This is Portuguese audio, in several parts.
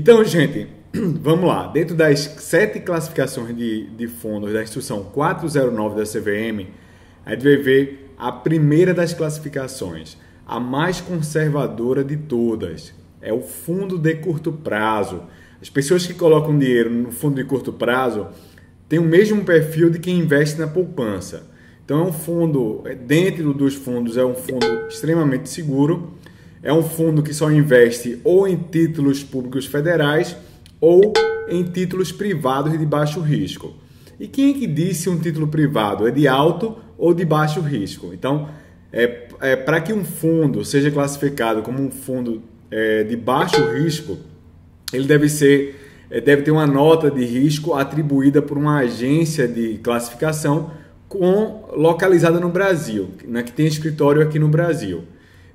Então, gente, vamos lá. Dentro das 7 classificações de fundos da instrução 409 da CVM, a gente vai ver a primeira das classificações, a mais conservadora de todas. É o fundo de curto prazo. As pessoas que colocam dinheiro no fundo de curto prazo têm o mesmo perfil de quem investe na poupança. Então, é um fundo, dentro dos fundos, é um fundo extremamente seguro. É um fundo que só investe ou em títulos públicos federais ou em títulos privados de baixo risco. E quem é que disse se um título privado é de alto ou de baixo risco? Então, para que um fundo seja classificado como um fundo de baixo risco, ele deve ter uma nota de risco atribuída por uma agência de classificação localizada no Brasil, né, que tem escritório aqui no Brasil.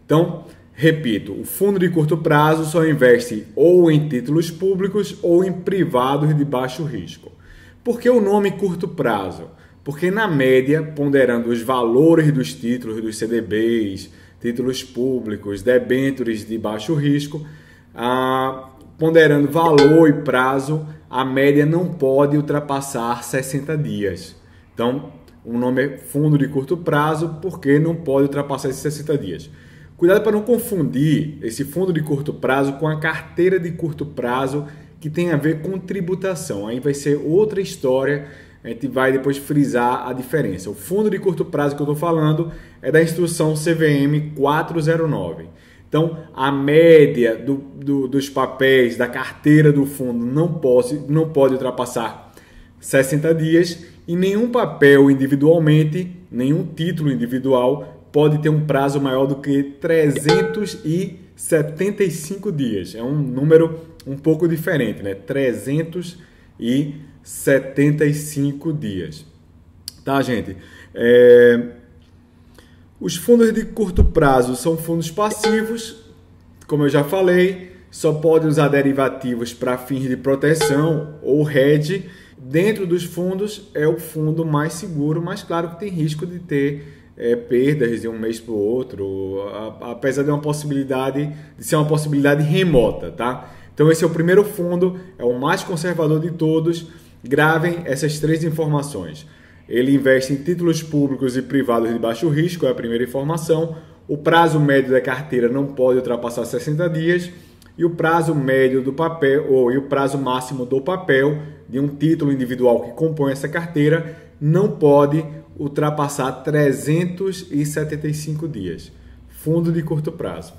Então, repito, o fundo de curto prazo só investe ou em títulos públicos ou em privados de baixo risco. Por que o nome curto prazo? Porque na média, ponderando os valores dos títulos, dos CDBs, títulos públicos, debêntures de baixo risco, ponderando valor e prazo, a média não pode ultrapassar 60 dias. Então, o nome é fundo de curto prazo porque não pode ultrapassar esses 60 dias. Cuidado para não confundir esse fundo de curto prazo com a carteira de curto prazo que tem a ver com tributação. Aí vai ser outra história, a gente vai depois frisar a diferença. O fundo de curto prazo que eu estou falando é da instrução CVM 409. Então, a média dos papéis da carteira do fundo não pode ultrapassar 60 dias e nenhum papel individualmente, nenhum título individual pode ter um prazo maior do que 375 dias. É um número um pouco diferente, né? 375 dias. Tá, gente? Os fundos de curto prazo são fundos passivos, como eu já falei, só pode usar derivativos para fins de proteção ou hedge. Dentro dos fundos é o fundo mais seguro, mas claro que tem risco de ter perdas de um mês para o outro, apesar de ser uma possibilidade remota, tá? Então esse é o primeiro fundo, é o mais conservador de todos. Gravem essas 3 informações. Ele investe em títulos públicos e privados de baixo risco, é a primeira informação. O prazo médio da carteira não pode ultrapassar 60 dias. E o prazo médio do papel, e o prazo máximo do papel de um título individual que compõe essa carteira não pode ultrapassar 375 dias. Fundo de curto prazo.